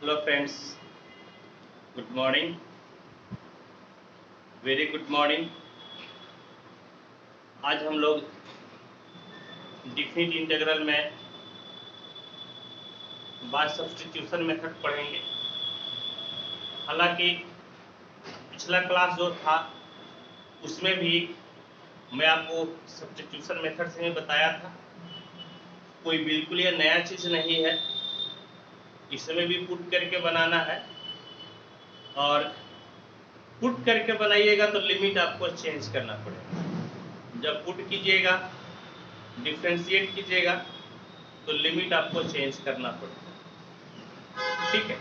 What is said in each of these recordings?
Hello friends, good morning, very good morning. आज हम लोग डिफिनिट इंटीग्रल में बाय सब्स्टिट्यूशन मेथड पढ़ेंगे। हालांकि पिछला क्लास जो था उसमें भी मैं आपको सब्स्टिट्यूशन मेथड से ही बताया था। कोई बिल्कुल ये नया चीज़ नहीं है, इसमें भी पुट करके बनाना है और पुट करके बनाइएगा तो लिमिट आपको चेंज करना पड़ेगा। जब पुट कीजिएगा, डिफ्रेंशिएट कीजिएगा तो लिमिट आपको चेंज करना पड़ेगा। ठीक है,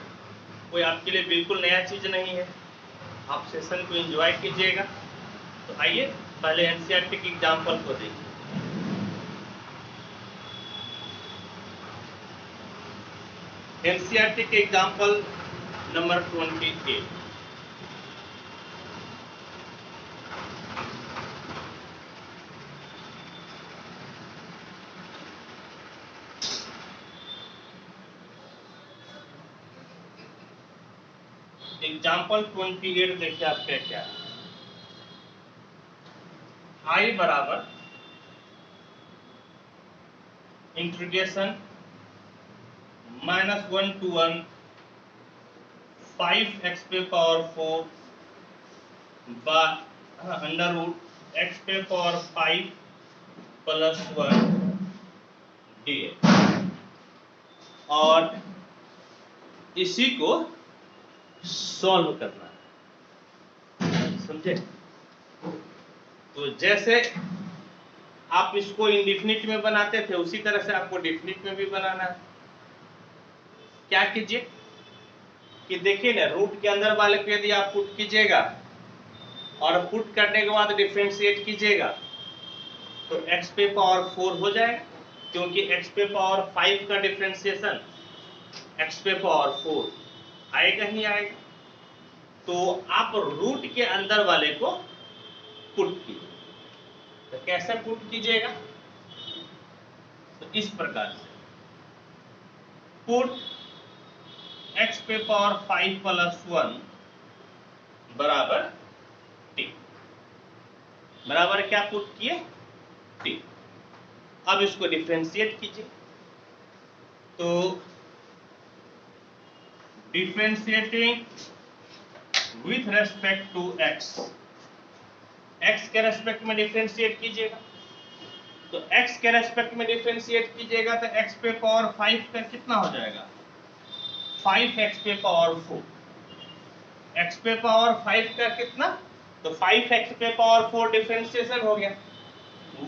कोई आपके लिए बिल्कुल नया चीज़ नहीं है। आप सेशन को एंजॉय कीजिएगा। तो आइए पहले एनसीईआरटी की एग्जाम्पल को देखिए। एनसीईआरटी के एग्जाम्पल नंबर 28। एग्जाम्पल 28 देखिए आपका क्या है। आई बराबर इंटीग्रेशन -1 to 1 5x पे पावर 4 अंडर रूट x पे पावर 5 प्लस 1 dx, और इसी को सॉल्व करना है। समझे? तो जैसे आप इसको इंडिफिनिट में बनाते थे उसी तरह से आपको डिफिनिट में भी बनाना है। क्या कीजिए कि देखिए ना, रूट के अंदर वाले को यदि आप पुट कीजिएगा और पुट करने के बाद डिफरेंशिएट कीजिएगा तो x पे पावर 4 हो जाएगा, क्योंकि x पे पावर 5 का डिफरेंशिएशन x पे पावर 4 आएगा ही आएगा। तो आप रूट के अंदर वाले को पुट कीजिए। तो कैसे पुट कीजिएगा? तो इस प्रकार से पुट x पे पावर 5 प्लस 1 बराबर t। बराबर क्या पुट किए? t। अब इसको डिफरेंशिएट कीजिए। तो differentiating with respect to x, x के रेस्पेक्ट में डिफरेंशिएट कीजिएगा। तो x के रेस्पेक्ट में डिफरेंशिएट कीजिएगा तो x पे पावर 5 का कितना हो जाएगा? 5x पे पावर 4। x पे पावर 5 का कितना? तो 5x पे पावर 4 डिफरेंशिएशन हो गया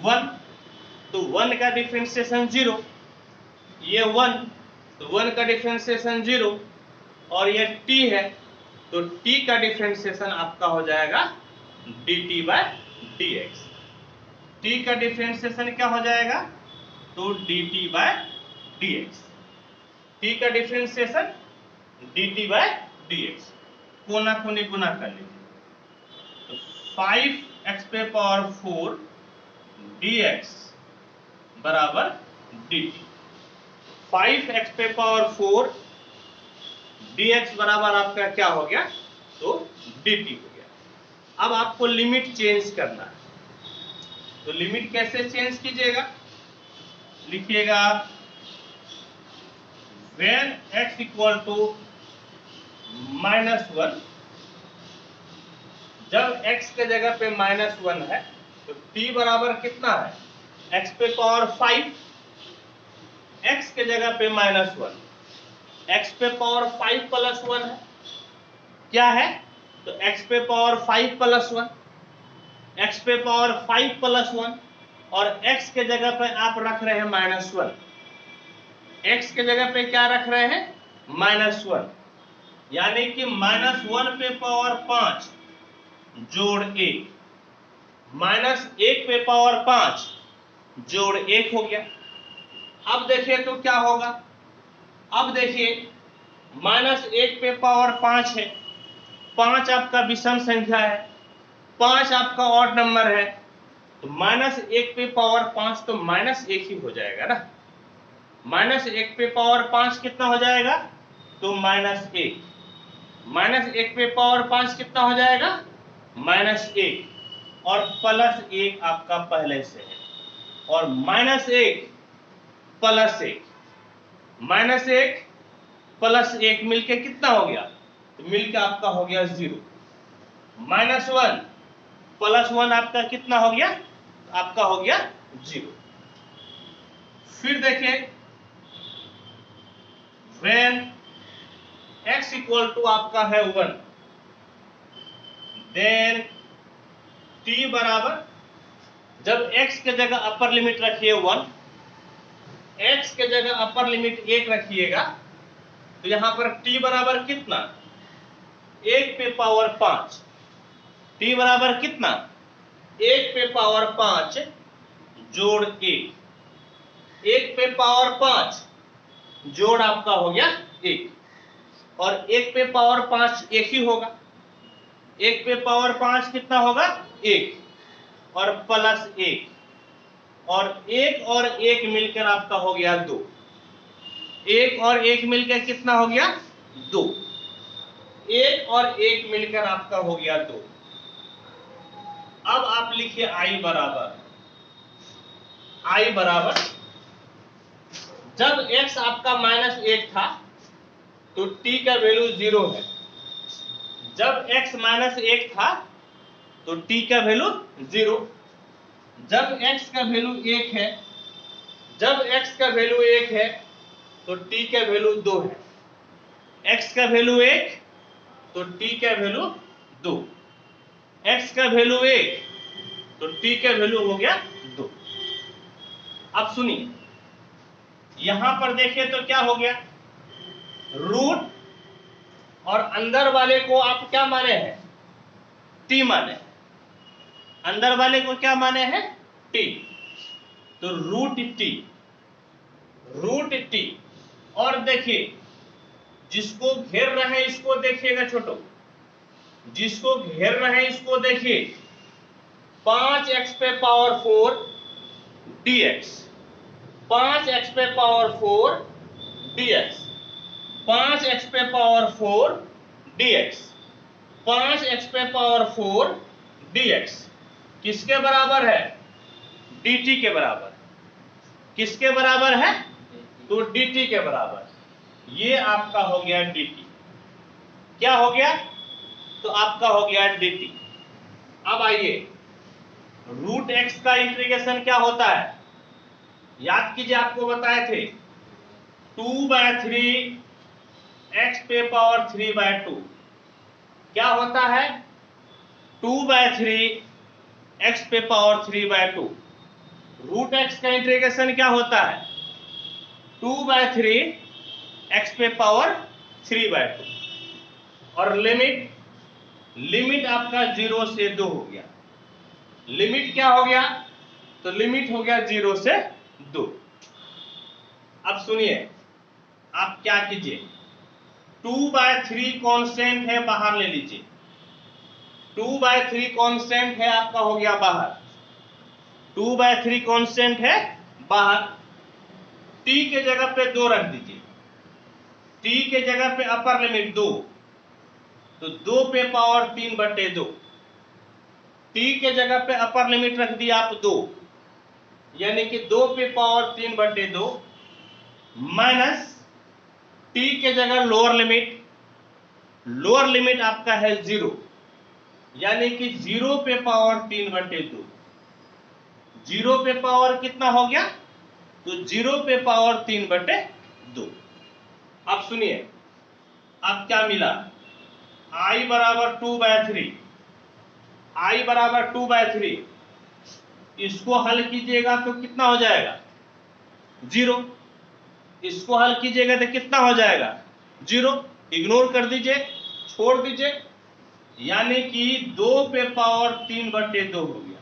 1। तो 1 का डिफरेंशिएशन 0, ये 1, तो 1 का डिफरेंशिएशन 0, और ये t है तो t का डिफरेंशिएशन आपका हो जाएगा dt बाय dx। t का डिफरेंशिएशन क्या हो जाएगा? तो dt बाय dx। t का डिफरेंशिएशन dt बाय dx, कोना कोनी गुना कर लीजिए। तो 5x पे पावर 4 dx बराबर dt। 5x पे पावर 4 dx बराबर आपका क्या हो गया? तो dt हो गया। अब आपको लिमिट चेंज करना है। तो लिमिट कैसे चेंज कीजिएगा? लिखिएगा when x इक्वल टू -1, जब x के जगह पे -1 है तो t बराबर कितना है? x पे पावर 5, x के जगह पे -1, x पे पावर 5 प्लस 1 है। क्या है? तो x पे पावर 5 प्लस 1, x पे पावर 5 प्लस 1, और x के जगह पे आप रख रहे हैं -1। x के जगह पे क्या रख रहे हैं? -1, यानी कि -1 पे पावर 5 जोड़ 1, -1 पे पावर 5 जोड़ 1 हो गया। अब देखिए तो क्या होगा? अब देखिए -1 पे पावर 5 है, 5 आपका विषम संख्या है, 5 आपका ऑड नंबर है, तो -1 पे पावर 5 तो -1 ही हो जाएगा ना। -1 पे पावर 5 कितना हो जाएगा? तो -1, -1 पे पावर 5 कितना हो जाएगा? -1, और +1 आपका पहले से है, और -1 +1, -1 +1 मिलके कितना हो गया? तो मिलके आपका हो गया 0। -1 +1 आपका कितना हो गया? आपका हो गया 0। फिर देखें, when x इक्वल टू आपका है 1, देन t बराबर, जब x के जगह अपर लिमिट रखिए 1, x के जगह अपर लिमिट 1 रखिएगा, तो यहां पर t बराबर कितना? 1 पे पावर 5। t बराबर कितना? 1 पे पावर 5 जोड़ 1, 1 पे पावर 5 जोड़ आपका हो गया 1, और 1 पे पावर 5 1 ही होगा। 1 पे पावर 5 कितना होगा? 1, और +1, और 1 और 1 मिलकर आपका हो गया 2। 1 और 1 मिलकर कितना हो गया? 2। 1 और 1 मिलकर आपका हो गया 2। अब आप लिखिए I बराबर, जब x आपका -1 था तो t का वैल्यू 0 है। जब x -1 था तो t का वैल्यू 0। जब x का वैल्यू 1 है, जब x का वैल्यू 1 है तो t का वैल्यू 2 है। x का वैल्यू 1 तो t का वैल्यू 2, x का वैल्यू 1 तो t का वैल्यू हो गया 2। अब सुनिए, यहां पर देखें तो क्या हो गया? रूट और अंदर वाले को आप क्या माने हैं? t माने हैं। अंदर वाले को क्या माने हैं? t। तो रूट टी। और देखिए, जिसको घेर रहे हैं इसको देखिएगा छोटो, जिसको घेर रहे हैं इसको देखिए, 5x पे पावर 4 dx, 5x पे पावर 4 dx, 5x पे पावर 4 dx, 5x पे पावर 4 dx किसके बराबर है? dt के बराबर। किसके बराबर है? तो dt के बराबर। ये आपका हो गया dt। क्या हो गया? तो आपका हो गया dt। अब आइए, रूट x का इंटीग्रेशन क्या होता है? याद कीजिए, आपको बताए थे 2/3 x पे पावर 3/2 क्या होता है? 2/3 x पे पावर 3/2। रूट x का इंटीग्रेशन क्या होता है? 2/3 x पे पावर 3/2। और लिमिट आपका 0 से 2 हो गया। लिमिट क्या हो गया? तो लिमिट हो गया 0 से 2। अब सुनिए, आप क्या कीजिए, 2/3 कांस्टेंट है, बाहर ले लीजिए। 2/3 कांस्टेंट है, आपका हो गया बाहर। 2/3 कांस्टेंट है बाहर। t के जगह पे 2 रख दीजिए। t के जगह पे अपर लिमिट 2, तो 2 पे पावर 3/2। t के जगह पे अपर लिमिट रख दिया आप 2, यानी कि 2 पे पावर 3/2 माइनस t के जगह लोअर लिमिट आपका है 0, यानी कि 0 पे पावर 3/2। 0 पे पावर कितना हो गया? तो 0 पे पावर 3/2। अब सुनिए, अब क्या मिला? I बराबर 2/3, I बराबर 2/3। इसको हल कीजिएगा तो कितना हो जाएगा? 0। इसको हल कीजिएगा तो कितना हो जाएगा? 0। इग्नोर कर दीजिए, छोड़ दीजिए, यानी कि 2 पे पावर 3/2 हो गया।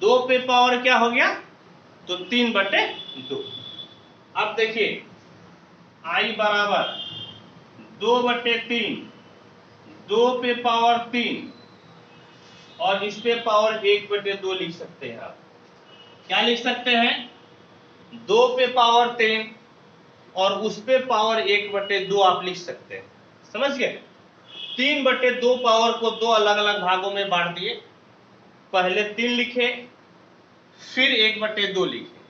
2 पे पावर क्या हो गया? तो 3/2। अब देखिए, I बराबर 2/3, 2 पे पावर 3, और इस पे पावर 1/2 लिख सकते हैं आप। क्या लिख सकते हैं? 2 पे पावर 10, और उस पे पावर 1/2 आप लिख सकते हैं। समझ गए? 3/2 पावर को दो अलग अलग भागों में बांट दिए, पहले 3 लिखे फिर 1/2 लिखे,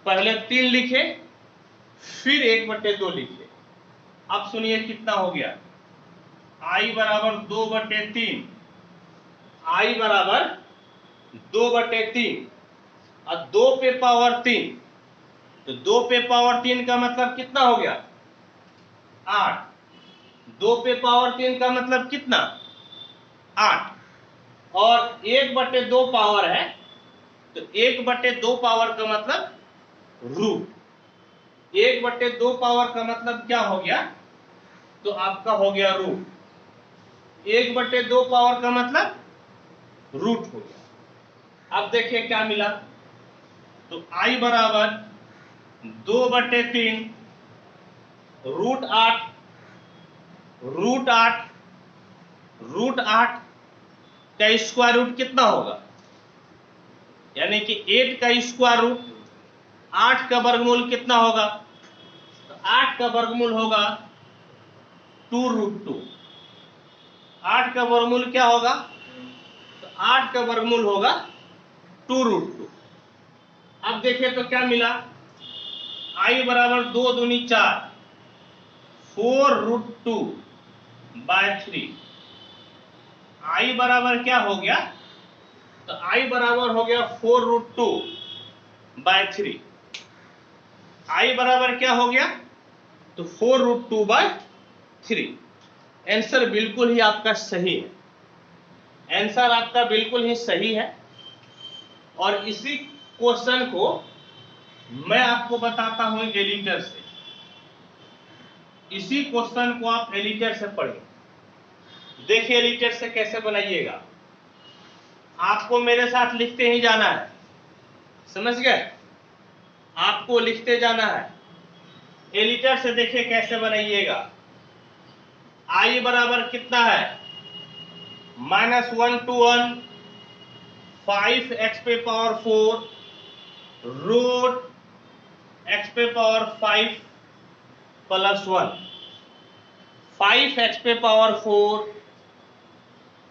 पहले 3 लिखे फिर 1/2 लिखे। अब सुनिए कितना हो गया, I बराबर 2/3, I बराबर 2/3 और 2 पे पावर 3, तो 2 पे पावर 3 का मतलब कितना हो गया 8, 2 पे पावर 3 का मतलब कितना 8, और 1/2 पावर है, तो 1/2 पावर का मतलब रूट, 1/2 पावर का मतलब क्या हो गया, तो आपका हो गया रूट, 1/2 पावर का मतलब रूट हो गया। अब देखिए क्या मिला, तो I बराबर 2/3 √8 √8 √8 का स्क्वायर रूट कितना होगा, यानी कि 8 का स्क्वायर रूट, 8 का वर्गमूल कितना होगा, तो 8 का वर्गमूल होगा 2√2, 8 का वर्गमूल क्या होगा, तो 8 का वर्गमूल होगा 2√2। अब देखिए तो क्या मिला, I बराबर 2 दूनी 4, 4√2/3, I बराबर क्या हो गया, तो I बराबर हो गया 4√2/3, I बराबर क्या हो गया, तो 4√2/3। आंसर बिल्कुल ही आपका सही है, आंसर आपका बिल्कुल ही सही है। और इसी क्वेश्चन को मैं आपको बताता हूं एडिटर से, इसी क्वेश्चन को आप एडिटर से पढ़िए। देखिए एडिटर से कैसे बनाइएगा, आपको मेरे साथ लिखते ही जाना है, समझ गए, आपको लिखते जाना है। एडिटर से देखिए कैसे बनाइएगा। I बराबर कितना है, -1 to 1 5x पे पावर 4 रूट x पे पावर 5 प्लस 1, 5x पे पावर 4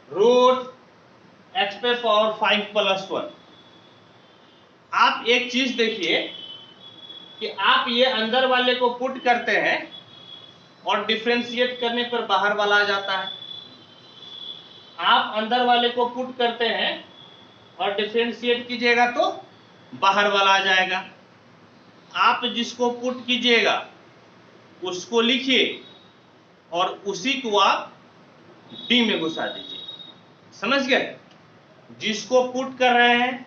रूट x पे पावर 5 प्लस 1। आप एक चीज देखिए कि आप ये अंदर वाले को पुट करते हैं और डिफरेंशिएट करने पर बाहर वाला आ जाता है, आप अंदर वाले को पुट करते हैं और डिफरेंशिएट कीजिएगा तो बाहर वाला आ जाएगा। आप जिसको पुट कीजिएगा उसको लिखिए और उसी को आप डी में घुसा दीजिए, समझ गए, जिसको पुट कर रहे हैं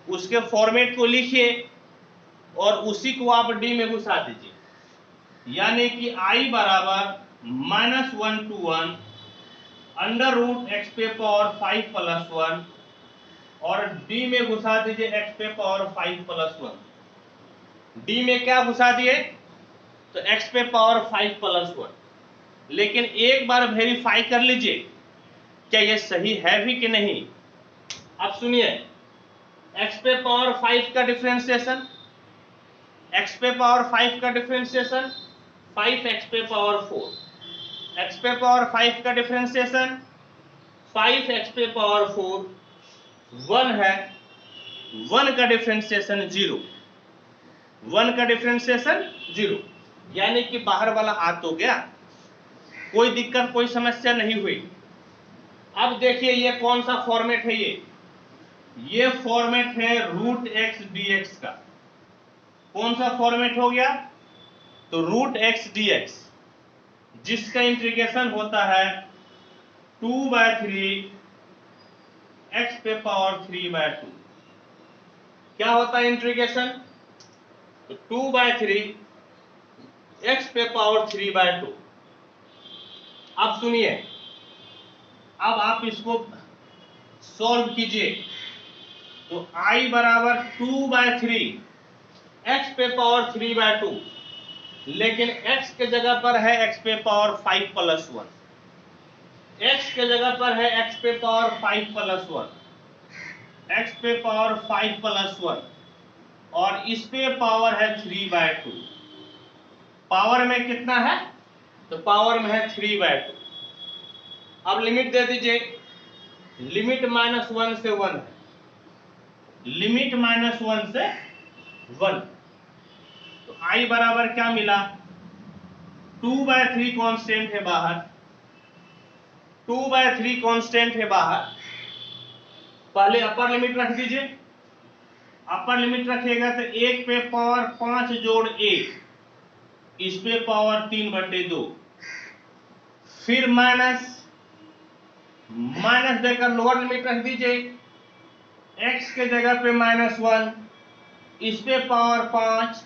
उसके फॉर्मेट को लिखिए और उसी को आप डी में घुसा दीजिए, यानी कि I बराबर -1 to 1 √x पे पावर 5 प्लस 1 और डी में घुसा दीजिए x पे पावर 5 प्लस 1। डी में क्या घुसा दिए, तो x पे पावर 5 प्लस 1। लेकिन एक बार वेरीफाई कर लीजिए क्या ये सही है भी कि नहीं। अब सुनिए, x पे पावर 5 का डिफरेंशिएशन, x पे पावर 5 का डिफरेंशिएशन 5x पे पावर 4, x पे पावर 5 का डिफरेंशिएशन 5x पे पावर 4, 1 है, 1 का डिफरेंशिएशन 0, 1 का डिफरेंशिएशन 0, यानी कि बाहर वाला आ तो गया, कोई दिक्कत कोई समस्या नहीं हुई। अब देखिए ये कौन सा फॉर्मेट है, ये फॉर्मेट है √x dx का। कौन सा फॉर्मेट हो गया, तो √x dx, जिसका इंटीग्रेशन होता है 2/3 x पे पावर 3/2। क्या होता है इंटीग्रेशन, तो 2/3 x पे पावर 3/2। अब सुनिए, अब आप इसको सॉल्व कीजिए, तो I बराबर 2/3 x पे पावर 3/2, लेकिन x के जगह पर है x पे पावर 5 प्लस 1, x के जगह पर है x पे पावर 5 प्लस 1, x पे पावर 5 प्लस 1 और इस पे पावर है 3/2। पावर में कितना है, तो पावर में है 3/2। अब लिमिट दे दीजिए, लिमिट -1 से 1 है, लिमिट -1 से 1, तो I बराबर क्या मिला, 2/3 कांस्टेंट है बाहर, 2/3 कांस्टेंट है बाहर। पहले अपर लिमिट रख दीजिए, अपर लिमिट रखिएगा तो 1 पे पावर 5 जोड़ 1, इस पे पावर 3/2, फिर माइनस देकर लोअर लिमिट रख दीजिए, x के जगह पे -1, इस पे पावर 5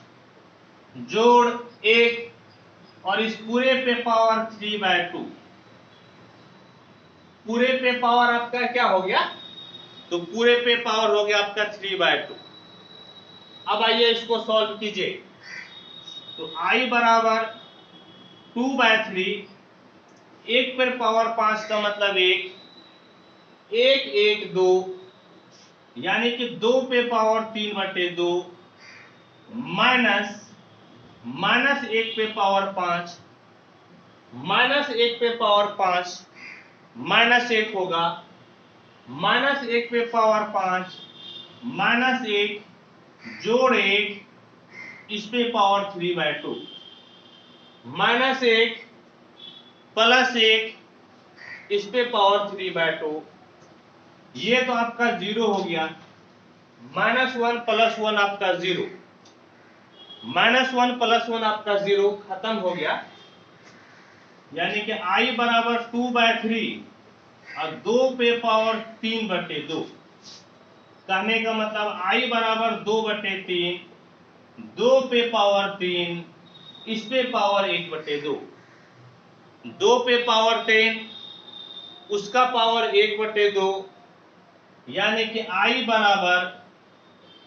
जोड़ 1 और इस पूरे पे पावर 3/2, पूरे पे पावर आपका क्या हो गया, तो पूरे पे पावर हो गया आपका 3/2। अब आइए इसको सॉल्व कीजिए, तो I बराबर 2/3, 1 पर पावर 5 का मतलब 1, 1 1 2, यानी कि 2 पे पावर 3/2 माइनस 1 पे पावर 5, -1 पे पावर 5 -1 होगा, -1 पे पावर 5 -1 जोड़ 1, इस पे पावर 3/2, -1 +1 इस पे पावर 3/2, ये तो आपका 0 हो गया, -1 + 1 आपका 0, -1 + 1 आपका 0 खत्म हो गया। यानी कि I बराबर 2/3 और 2 पे पावर 3/2, कहने का मतलब I बराबर 2/3, 2 पे पावर 3, इस पे पावर 1/2, 2 पे पावर 10, उसका पावर 1/2, यानी कि I बराबर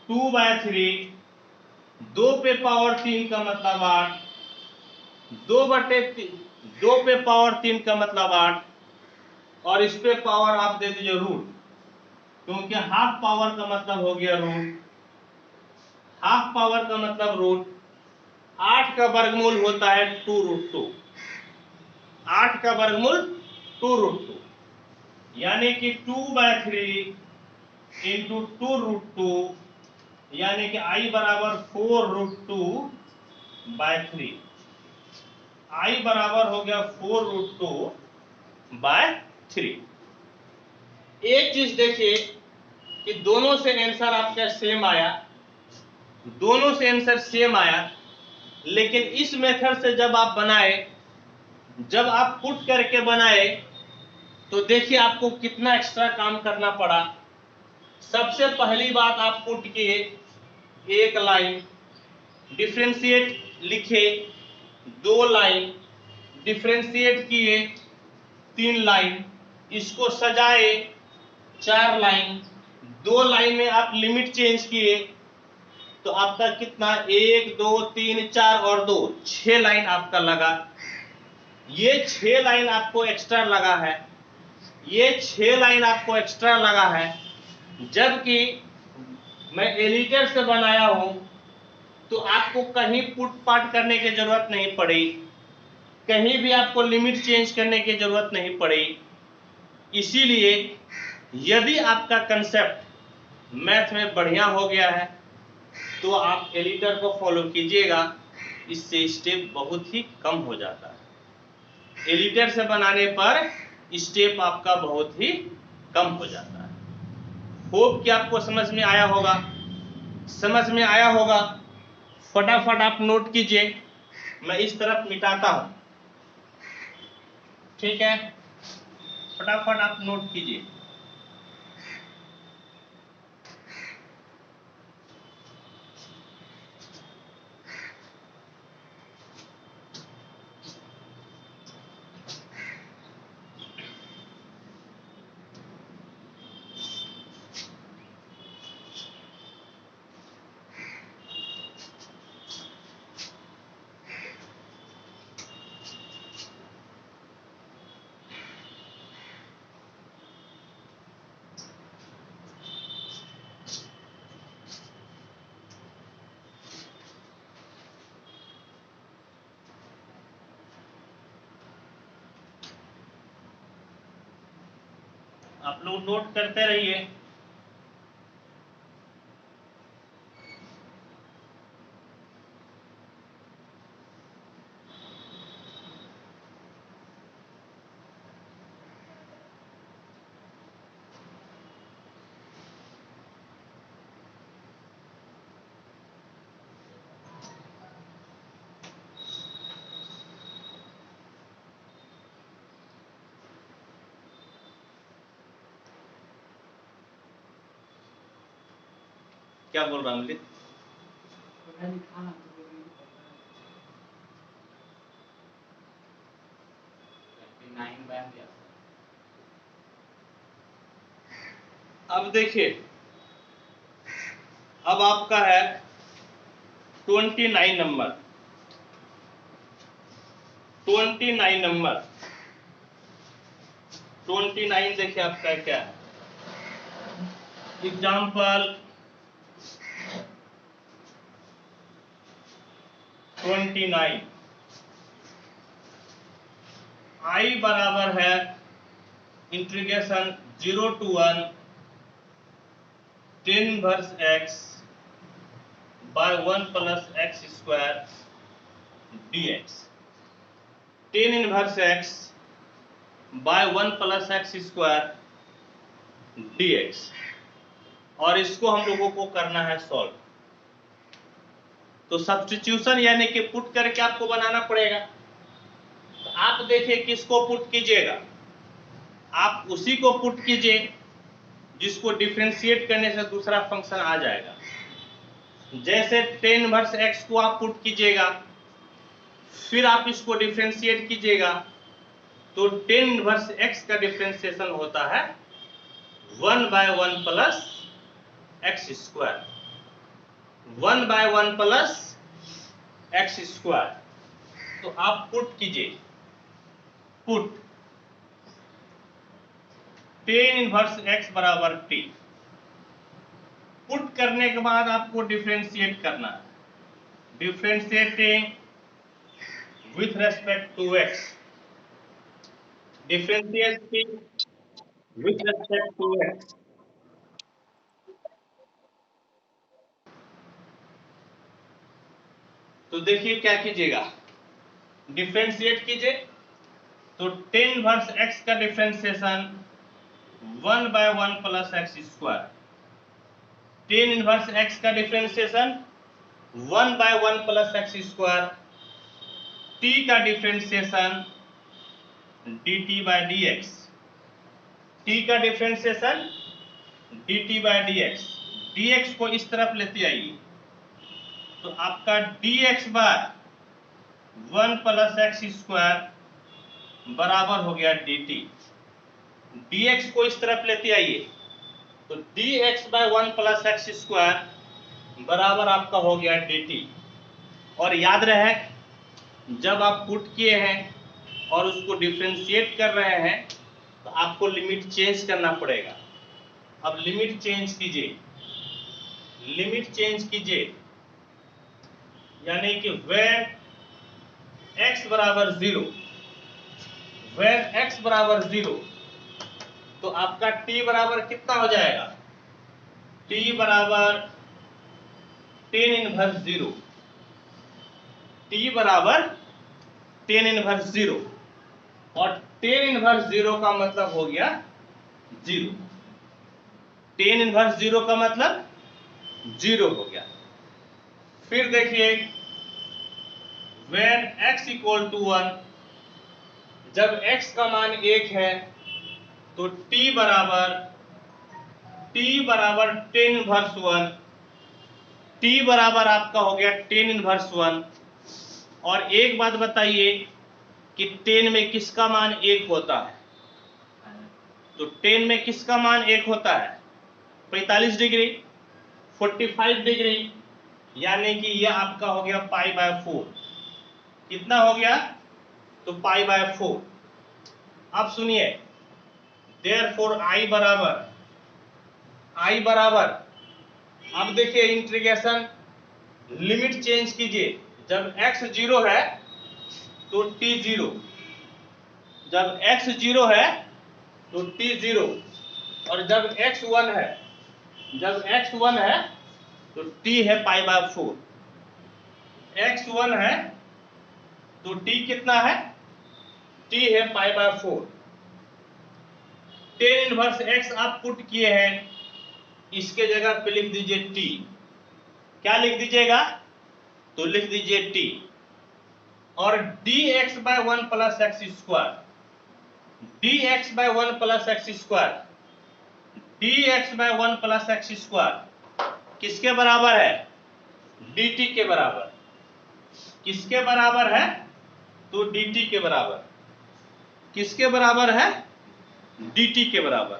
2/3, 2 पे पावर 3 का मतलब 8, 2 पे पावर 3 का मतलब 8, और इस पे पावर आप दे दीजिए रूट, क्योंकि हाफ पावर का मतलब हो गया रूट, हाफ पावर का मतलब रूट, 8 का वर्गमूल होता है 2√2, 8 का वर्गमूल 2√2, यानी कि 2/3 इंटू 2√2, यानी कि I बराबर 4√2/3, I बराबर हो गया 4√2/3। एक चीज देखिए कि दोनों से आंसर आपका सेम आया, दोनों से आंसर सेम आया, लेकिन इस मेथड से जब आप बनाए, जब आप पुट करके बनाए, तो देखिए आपको कितना एक्स्ट्रा काम करना पड़ा। सबसे पहली बात आप पुट किए, एक लाइन डिफरेंशिएट लिखे, 2 लाइन डिफरेंशिएट किए, 3 लाइन, इसको सजाए 4 लाइन, 2 लाइन में आप लिमिट चेंज किए, तो आपका कितना 1 2 3 4 और 2 6 लाइन आपका लगा। ये 6 लाइन आपको एक्स्ट्रा लगा है, ये 6 लाइन आपको एक्स्ट्रा लगा है, जबकि मैं एडिटर से बनाया हूं तो आपको कहीं पुट पाट करने की जरूरत नहीं पड़ी, कहीं भी आपको लिमिट चेंज करने की जरूरत नहीं पड़ी। इसीलिए यदि आपका कंसेप्ट मैथ में बढ़िया हो गया है तो आप एडिटर को फॉलो कीजिएगा, इससे स्टेप बहुत ही कम हो जाता है। एडिटर से बनाने पर स्टेप आपका बहुत ही कम हो जाता है। होप कि आपको समझ में आया होगा, समझ में आया होगा। फटाफट आप नोट कीजिए, मैं इस तरफ मिटाता हूं, ठीक है, फटाफट आप नोट कीजिए। आप लोग नोट करते रहिए। क्या बोल रहा हूँ लिख? अब देखिए, अब आपका है 29 नंबर। 29 नंबर 29 देखिए आपका क्या है। एग्जाम्पल 29 I बराबर है integration 0 to 1 tan inverse x by 1 plus x square dx। tan inverse x by 1 plus x square dx, और इसको हम लोगों को करना है सॉल्व। तो सब्स्टिट्यूशन यानी कि पुट करके आपको बनाना पड़ेगा। तो आप देखिए किसको पुट कीजिएगा, आप उसी को पुट कीजिए जिसको डिफरेंशिएट करने से दूसरा फंक्शन आ जाएगा। जैसे tan इनवर्स x को आप पुट कीजिएगा, फिर आप इसको डिफरेंशिएट कीजिएगा, तो tan इनवर्स x का डिफरेंशिएशन होता है 1 by 1 plus x square, 1 by 1 plus x square. तो आप पुट कीजिए, पुट tan इनवर्स x बराबर t। पुट करने के बाद आपको डिफरेंशिएट करना है, differentiating with respect to x, differentiating with respect to x। तो देखिए क्या कीजिएगा, डिफरेंशिएट कीजिए। तो tan इनवर्स x का differentiation 1 by 1 plus x square, tan inverse x का differentiation 1 by 1 plus x square, t का differentiation dt by dx, t का differentiation dt by dx। dx को इस तरफ लेते आइए, तो आपका dx by 1 plus x square बराबर हो गया dt। dx को इस तरफ लेते आइए, तो dx by 1 plus x square बराबर आपका हो गया dt। और याद रहे, जब आप पुट किए हैं और उसको डिफरेंशिएट कर रहे हैं तो आपको लिमिट चेंज करना पड़ेगा। अब लिमिट चेंज कीजिए, लिमिट चेंज कीजिए, यानी कि when x बराबर 0, when x बराबर 0, तो आपका t बराबर कितना हो जाएगा, t बराबर tan इनवर्स 0, t बराबर tan इनवर्स 0, और tan इनवर्स 0 का मतलब हो गया 0। tan इनवर्स 0 का मतलब 0 हो गया। फिर देखिए when x इक्वल टू 1, जब x का मान 1 है तो t बराबर tan इनवर्स 1, t बराबर आपका हो गया tan इनवर्स 1। और एक बात बताइए कि tan में किसका मान 1 होता है, तो tan में किसका मान 1 होता है, 45 डिग्री, 45 डिग्री, यानी कि यह आपका हो गया पाई बाय 4। कितना हो गया, तो पाई बाय 4। अब सुनिए, देयरफॉर I बराबर, अब देखिए इंटीग्रेशन, लिमिट चेंज कीजिए। जब x 0 है तो t 0, जब x 0 है तो t 0, और जब x 1 है, जब x 1 है तो t है π/4। x 1 है तो t कितना है, t है π/4। tan इनवर्स x आप पुट किए हैं, इसके जगह पे लिख दीजिए t। क्या लिख दीजिएगा, तो लिख दीजिए t। और dx/1 plus x square, dx/1 plus x square, dx/1 plus x square किसके बराबर है, dt के बराबर। किसके बराबर है, तो dt के बराबर। किसके बराबर है, dt के बराबर।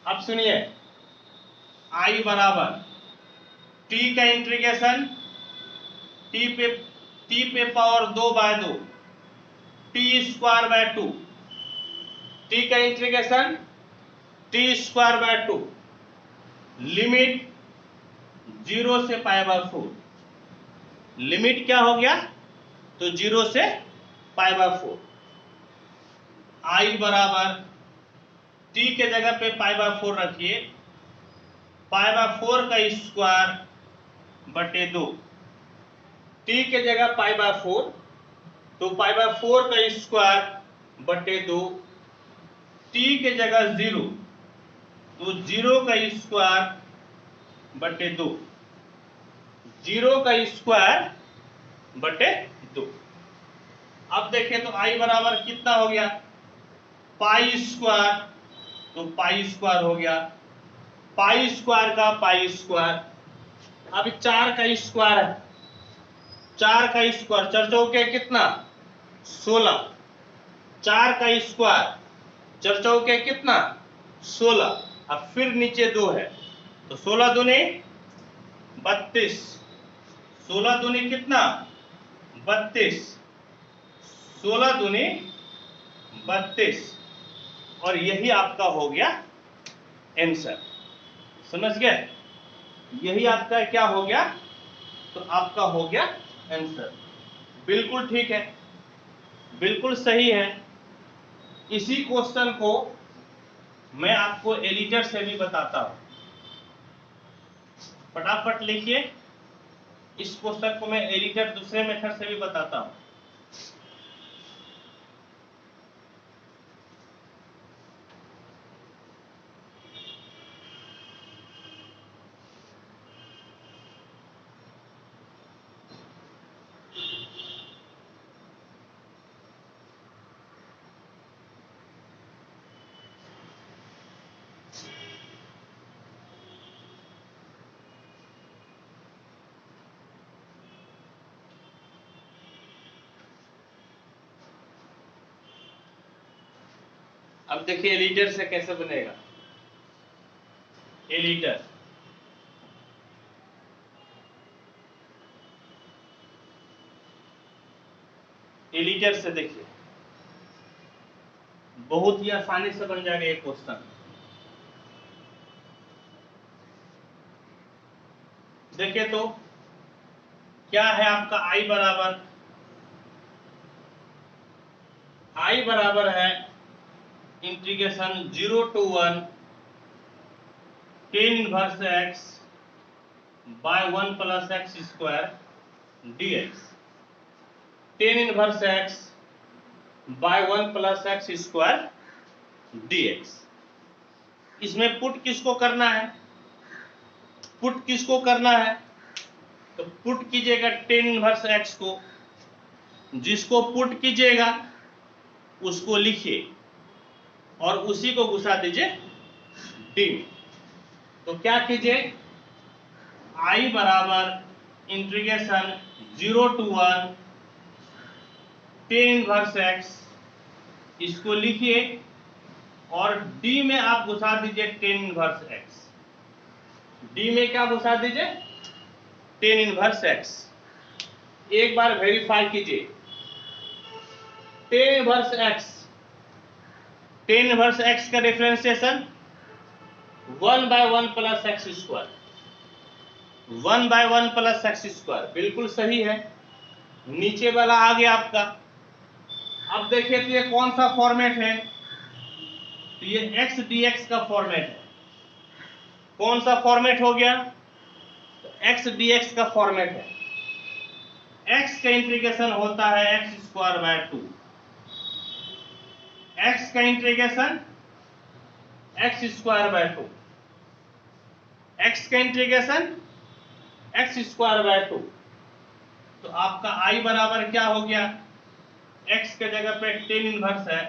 अब सुनिए, I बराबर t का इंटीग्रेशन t पे पावर 2/2 t²/2, t का इंटीग्रेशन t²/2 लिमिट 0 से π/4। लिमिट क्या हो गया, तो 0 से π/4। I बराबर t के जगह पे π/4 रखिए, π/4 का स्क्वायर बटे 2। t के जगह π/4 तो π/4 का स्क्वायर बटे 2। t के जगह 0 तो 0 का स्क्वायर बटे 2। 0 का स्क्वायर बटे 2। अब देखें तो I बराबर कितना हो गया, पाई स्क्वायर, तो पाई स्क्वायर हो गया, पाई स्क्वायर का पाई स्क्वायर। अब 4 का स्क्वायर है, 4 का स्क्वायर 4 चौके कितना, 16। 4 का स्क्वायर 4 चौके कितना, 16। अब फिर नीचे 2 है, तो 16 दूनी 32। 16 दूनी कितना, 32। 16 दूनी 32। और यही आपका हो गया आंसर। समझ गए, यही आपका क्या हो गया, तो आपका हो गया आंसर। बिल्कुल ठीक है, बिल्कुल सही है। इसी क्वेश्चन को मैं आपको एडिटर से भी बताता हूं। फटाफट लिखिए, इस क्वेश्चन को मैं एडिटर दूसरे मेथड से भी बताता हूं। अब देखिए एडिटर से कैसे बनेगा। एडिटर, एडिटर से देखिए बहुत ही आसानी से बन जाएगा ये क्वेश्चन। देखिए तो क्या है आपका I बराबर, I बराबर है integration 0 to 1 tan inverse x by 1 plus x square dx। tan inverse x by 1 plus x square dx। इसमें पुट किसको करना है, पुट किसको करना है, तो पुट कीजिएगा tan इनवर्स x को। जिसको पुट कीजिएगा उसको लिखिए और उसी को घुसा दीजिए डी में। तो क्या कीजिए, I बराबर integration 0 to 1 tan inverse x, इसको लिखिए और d में आप घुसा दीजिए tan इनवर्स x। d में क्या घुसा दीजिए, tan इनवर्स x। एक बार वेरीफाई कीजिए, tan inverse x, tan inverse x का differentiation 1/1 plus x square, 1/1 plus x square बिल्कुल सही है। नीचे वाला आ गया आपका। अब देखिए तो ये कौन सा फॉर्मेट है, तो ये x dx का फॉर्मेट है। कौन सा फॉर्मेट हो गया? तो x dx का फॉर्मेट है। x का इंटीग्रेशन होता है x स्क्वायर बाय 2। x का integration x square by 2। x का इंटीग्रेशन x स्क्वायर बाय 2। तो आपका i बराबर क्या हो गया? x के जगह पे टेन इनवर्स है,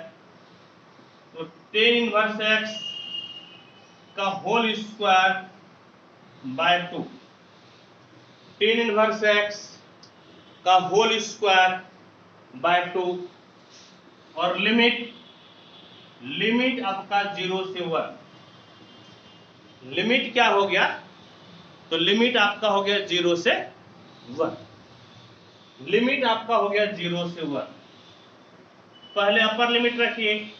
तो टेन इनवर्स x का whole square by 2। Tan inverse x का होल स्क्वायर बाय 2। और लिमिट आपका 0 से 1। लिमिट क्या हो गया? तो लिमिट आपका हो गया 0 से 1। लिमिट आपका हो गया 0 से 1। पहले अपर लिमिट रखिए,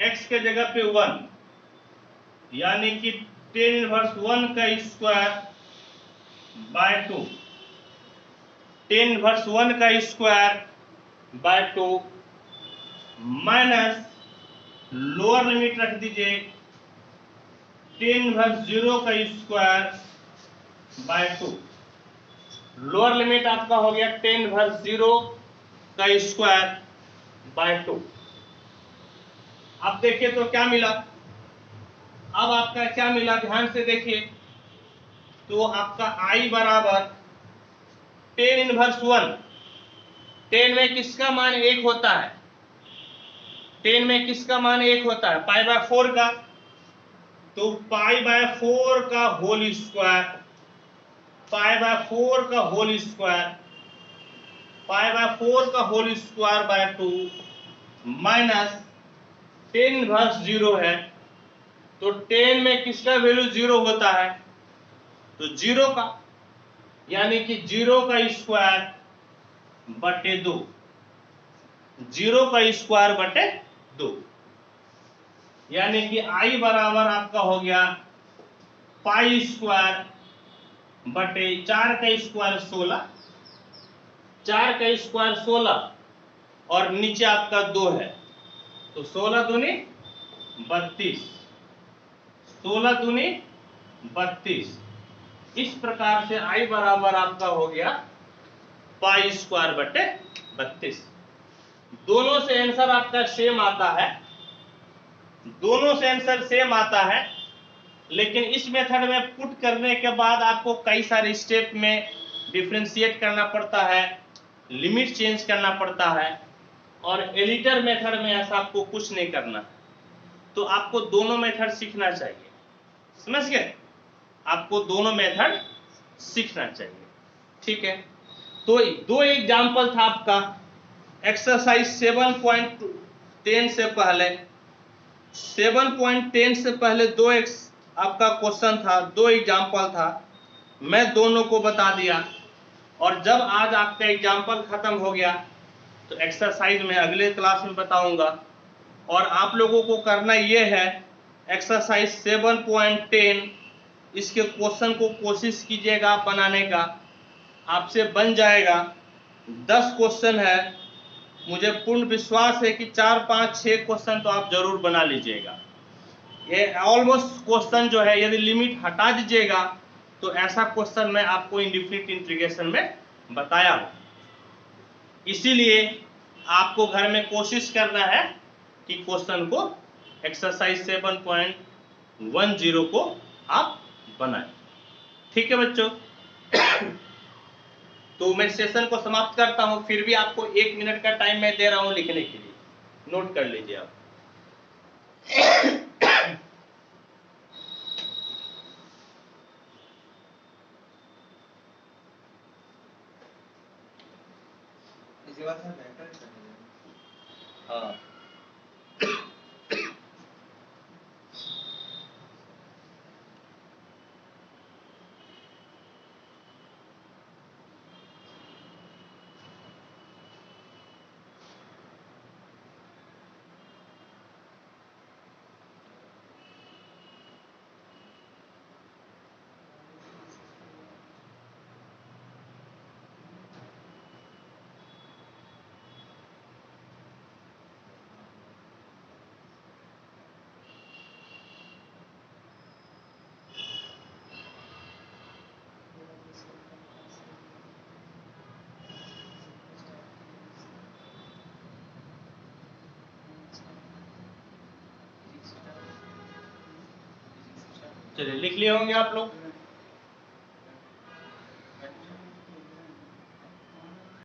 x के जगह पे 1, यानी कि टेन इनवर्स 1 का स्क्वायर बाय 2। टेन इनवर्स 1 का square by 2 minus lower limit रख दीजिए, टेन इनवर्स 0 का स्क्वायर बाय 2। लोअर लिमिट आपका हो गया टेन इनवर्स 0 का स्क्वायर बाय 2। अब देखिए तो क्या मिला? अब आपका क्या मिला, ध्यान से देखिए। तो आपका i बराबर टेन इनवर्स 1। टेन में किसका मान 1 होता है? टेन में किसका मान 1 होता है? पाई बाय 4 का। तो पाई बाय 4 का होल स्क्वायर, पाई बाय 4 का होल स्क्वायर, पाई बाय 4 का whole square by 2 minus tan inverse 0 है, तो टेन में किसका वैल्यू 0 होता है? तो 0 का, यानी कि 0 का स्क्वायर बटे 2। 0 का स्क्वायर बटे 2, यानी कि i बराबर आपका हो गया पाई स्क्वायर बटे 4 का स्क्वायर 16। 4 का स्क्वायर 16 और नीचे आपका 2 है, तो 16 दूनी 32। 16 दूनी 32। इस प्रकार से i बराबर आपका हो गया पाई स्क्वायर बटे 32। दोनों से आंसर आपका सेम आता है, दोनों से आंसर सेम आता है, लेकिन इस मेथड में पुट करने के बाद आपको कई सारे स्टेप में डिफरेंशिएट करना पड़ता है, लिमिट चेंज करना पड़ता है, और एडिटर मेथड में ऐसा आपको कुछ नहीं करना। तो आपको दोनों मेथड सीखना चाहिए, समझ गए? आपको दोनों मेथड सीखना चाहिए, ठीक है? तो दो एग्जाम्पल था आपका एक्सरसाइज 7.10 से पहले। 7.10 से पहले आपका क्वेश्चन था, दो एग्जाम्पल था, मैं दोनों को बता दिया। और जब आज आपका एग्जाम्पल खत्म हो गया तो एक्सरसाइज में अगले क्लास में बताऊंगा। और आप लोगों को करना ये है, एक्सरसाइज 7.10 इसके क्वेश्चन को कोशिश कीजिएगा बनाने का, आपसे बन जाएगा। 10 क्वेश्चन है, मुझे पूर्ण विश्वास है कि 4, 5, 6 क्वेश्चन तो आप जरूर बना लीजिएगा। ये ऑलमोस्ट क्वेश्चन जो है, यदि लिमिट हटा दीजिएगा तो ऐसा क्वेश्चन मैं आपको इंडेफिनिट इंटीग्रेशन में बताया हूं। इसीलिए आपको घर में कोशिश करना है कि क्वेश्चन को एक्सरसाइज 7.10 को आप बनाएं, ठीक है बच्चों? तो मैं सेशन को समाप्त करता हूं, फिर भी आपको 1 मिनट का टाइम मैं दे रहा हूं लिखने के लिए, नोट कर लीजिए आप। हाँ, चलिए लिख लिए होंगे आप लोग।